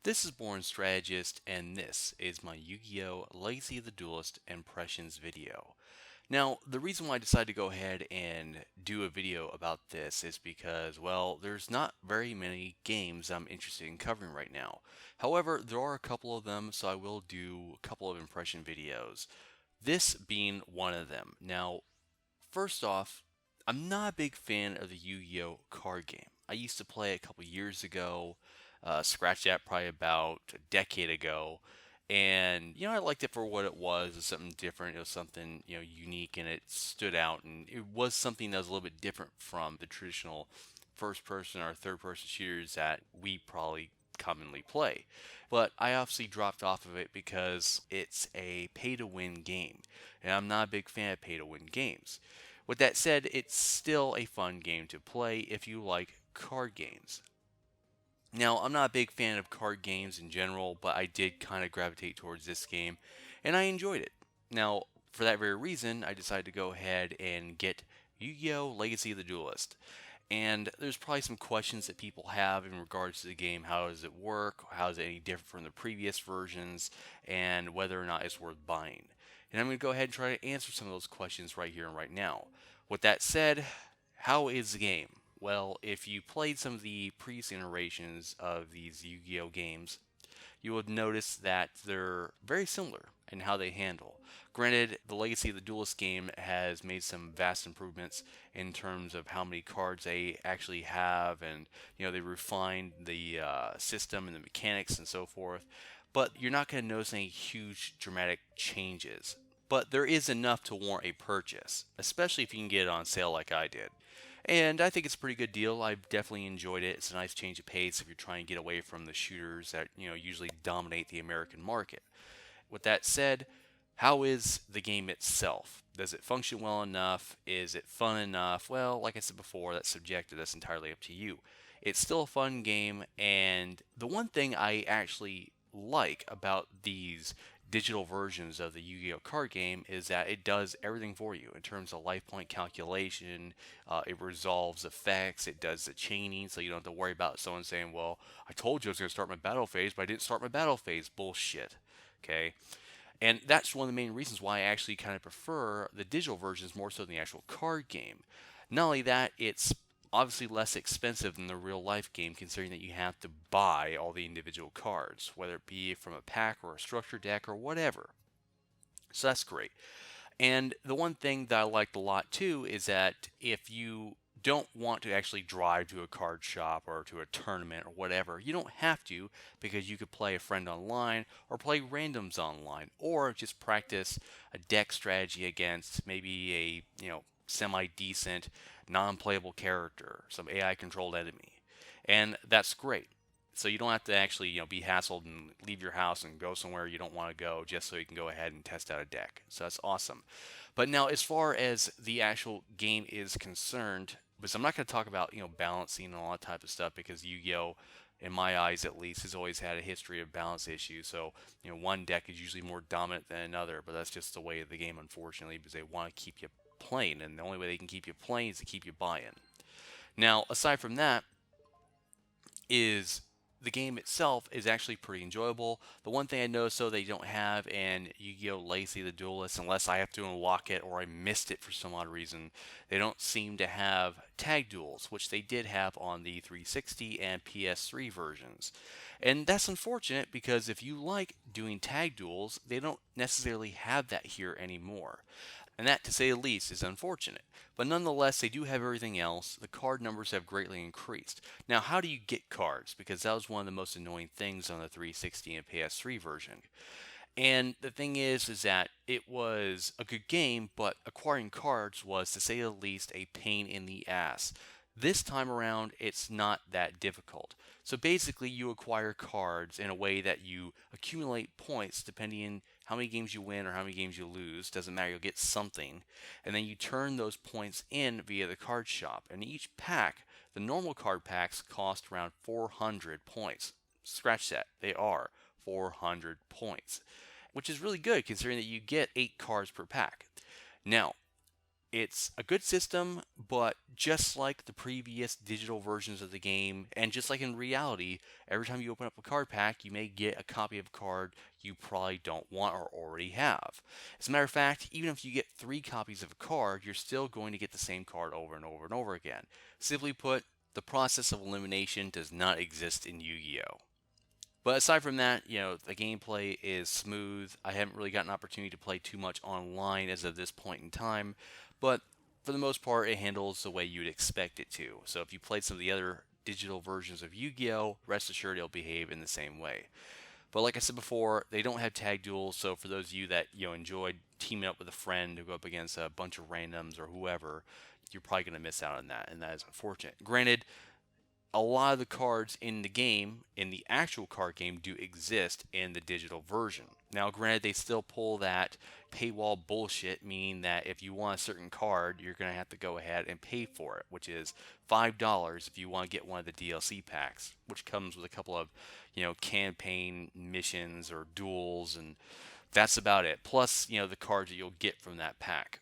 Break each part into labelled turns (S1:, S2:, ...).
S1: This is Born Strategist, and this is my Yu-Gi-Oh! Legacy of the Duelist Impressions video. Now, the reason why I decided to go ahead and do a video about this is because, well, there's not very many games I'm interested in covering right now. However, there are a couple of them, so I will do a couple of impression videos. This being one of them. Now, first off, I'm not a big fan of the Yu-Gi-Oh! Card game. I used to play it a couple years ago, scratched that probably about a decade ago, and I liked it for what it was. It was something different. It was something unique, and it stood out, and it was something that was a little bit different from the traditional first-person or third-person shooters that we probably commonly play. But I obviously dropped off of it because it's a pay-to-win game, and I'm not a big fan of pay-to-win games. With that said, it's still a fun game to play if you like card games. Now, I'm not a big fan of card games in general, but I did kind of gravitate towards this game, and I enjoyed it. Now, for that very reason, I decided to go ahead and get Yu-Gi-Oh! Legacy of the Duelist. And there's probably some questions that people have in regards to the game. How does it work? How is it any different from the previous versions? And whether or not it's worth buying. And I'm going to go ahead and try to answer some of those questions right here and right now. With that said, how is the game? Well, if you played some of the previous iterations of these Yu-Gi-Oh games, you would notice that they're very similar in how they handle. Granted, the Legacy of the Duelist game has made some vast improvements in terms of how many cards they actually have, and they refined the system and the mechanics and so forth. But you're not going to notice any huge dramatic changes. But there is enough to warrant a purchase, especially if you can get it on sale like I did. And I think it's a pretty good deal. I've definitely enjoyed it. It's a nice change of pace if you're trying to get away from the shooters that, usually dominate the American market. With that said, how is the game itself? Does it function well enough? Is it fun enough? Well, like I said before, that's subjective. That's entirely up to you. It's still a fun game, and the one thing I actually like about these digital versions of the Yu-Gi-Oh card game is that it does everything for you in terms of life point calculation. It resolves effects. It does the chaining, so you don't have to worry about someone saying, "Well, I told you I was going to start my battle phase, but I didn't start my battle phase." Bullshit. Okay, and that's one of the main reasons why I actually kind of prefer the digital versions more so than the actual card game. Not only that, it's obviously less expensive than the real life game, considering that you have to buy all the individual cards, whether it be from a pack or a structure deck or whatever. So that's great. And the one thing that I liked a lot too is that if you don't want to actually drive to a card shop or to a tournament or whatever, you don't have to, because you could play a friend online or play randoms online or just practice a deck strategy against maybe a, semi decent non-playable character, some AI controlled enemy. And that's great. So you don't have to actually, be hassled and leave your house and go somewhere you don't want to go just so you can go ahead and test out a deck. So that's awesome. But now, as far as the actual game is concerned, because I'm not going to talk about, balancing and all that type of stuff, because Yu-Gi-Oh, in my eyes at least, has always had a history of balance issues. So, one deck is usually more dominant than another, but that's just the way of the game, unfortunately, because they want to keep you playing, and the only way they can keep you playing is to keep you buying. Now, aside from that, is the game itself is actually pretty enjoyable. The one thing I noticed though they don't have in Yu-Gi-Oh! Legacy the Duelist, unless I have to unlock it or I missed it for some odd reason, they don't seem to have tag duels, which they did have on the 360 and PS3 versions. And that's unfortunate, because if you like doing tag duels, they don't necessarily have that here anymore. And that, to say the least, is unfortunate. But nonetheless, they do have everything else. The card numbers have greatly increased. Now, how do you get cards? Because that was one of the most annoying things on the 360 and PS3 version. And the thing is that it was a good game, but acquiring cards was, to say the least, a pain in the ass. This time around, it's not that difficult. So basically, you acquire cards in a way that you accumulate points depending on how many games you win or how many games you lose. Doesn't matter, you'll get something. And then you turn those points in via the card shop. And each pack, the normal card packs, cost around 400 points. Scratch that, they are 400 points, which is really good considering that you get 8 cards per pack. Now, It's a good system, but just like the previous digital versions of the game, and just like in reality, every time you open up a card pack, you may get a copy of a card you probably don't want or already have. As a matter of fact, even if you get 3 copies of a card, you're still going to get the same card over and over and over again. Simply put, the process of elimination does not exist in Yu-Gi-Oh! But aside from that, the gameplay is smooth. I haven't really gotten an opportunity to play too much online as of this point in time, but for the most part, it handles the way you'd expect it to. So if you played some of the other digital versions of Yu-Gi-Oh!, rest assured it'll behave in the same way. But like I said before, they don't have tag duels, so for those of you that enjoyed teaming up with a friend to go up against a bunch of randoms or whoever, you're probably going to miss out on that, and that is unfortunate. Granted, a lot of the cards in the game, in the actual card game, do exist in the digital version. Now, granted, they still pull that paywall bullshit, meaning that if you want a certain card, you're going to have to go ahead and pay for it, which is $5 if you want to get one of the DLC packs, which comes with a couple of, campaign missions or duels, and that's about it. Plus, the cards that you'll get from that pack.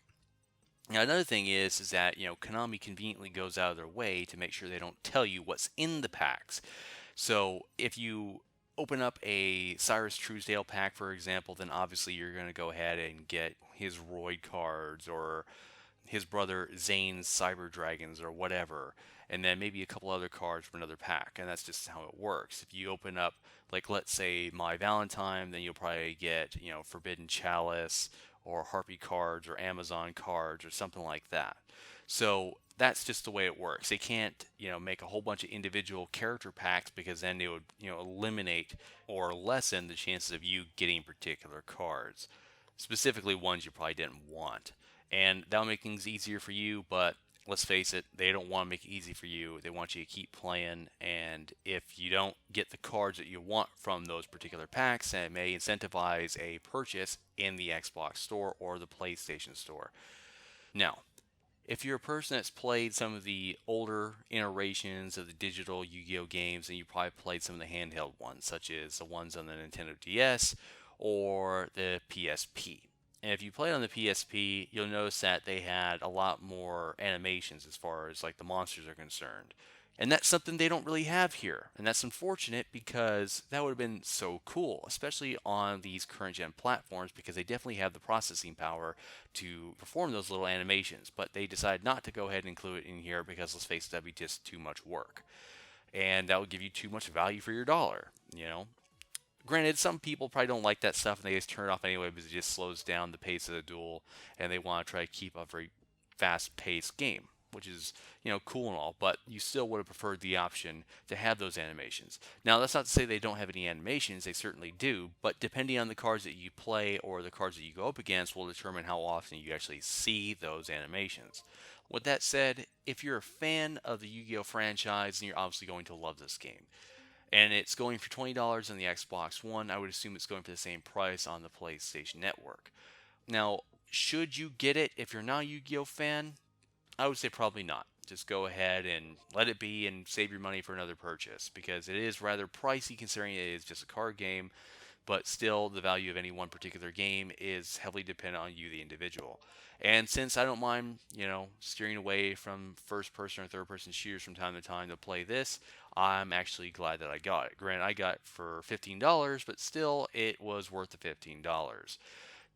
S1: Now, another thing is that Konami conveniently goes out of their way to make sure they don't tell you what's in the packs. So if you open up a Cyrus Truesdale pack, for example, then obviously you're going to go ahead and get his Royd cards or his brother Zane's Cyber Dragons or whatever, and then maybe a couple other cards from another pack, and that's just how it works. If you open up, like, let's say My Valentine, then you'll probably get, Forbidden Chalice or Harpy cards or Amazon cards or something like that. So that's just the way it works. They can't, make a whole bunch of individual character packs because then they would, eliminate or lessen the chances of you getting particular cards, specifically ones you probably didn't want. And that'll make things easier for you, but let's face it, they don't want to make it easy for you. They want you to keep playing, and if you don't get the cards that you want from those particular packs, then it may incentivize a purchase in the Xbox store or the PlayStation store. Now, if you're a person that's played some of the older iterations of the digital Yu-Gi-Oh games, then you probably played some of the handheld ones, such as the ones on the Nintendo DS or the PSP. And if you played on the PSP, you'll notice that they had a lot more animations as far as like the monsters are concerned. And that's something they don't really have here. And that's unfortunate because that would have been so cool, especially on these current gen platforms, because they definitely have the processing power to perform those little animations. But they decided not to go ahead and include it in here because, let's face it, that'd be just too much work. And that would give you too much value for your dollar. Granted, some people probably don't like that stuff and they just turn it off anyway because it just slows down the pace of the duel and they want to try to keep a very fast-paced game, which is, cool and all, but you still would have preferred the option to have those animations. Now, that's not to say they don't have any animations, they certainly do, but depending on the cards that you play or the cards that you go up against will determine how often you actually see those animations. With that said, if you're a fan of the Yu-Gi-Oh franchise, then you're obviously going to love this game. And it's going for $20 on the Xbox One. I would assume it's going for the same price on the PlayStation Network. Now, should you get it if you're not a Yu-Gi-Oh fan? I would say probably not. Just go ahead and let it be and save your money for another purchase because it is rather pricey considering it is just a card game, but still the value of any one particular game is heavily dependent on you, the individual. And since I don't mind, steering away from first person or third person shooters from time to time to play this, I'm actually glad that I got it. Granted, I got it for $15, but still it was worth the $15.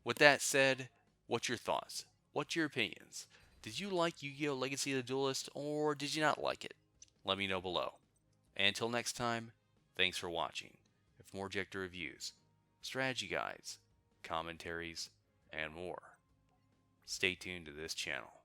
S1: With that said, what's your thoughts? What's your opinions? Did you like Yu-Gi-Oh! Legacy of the Duelist, or did you not like it? Let me know below. And until next time, thanks for watching. For more Objector reviews, strategy guides, commentaries, and more, stay tuned to this channel.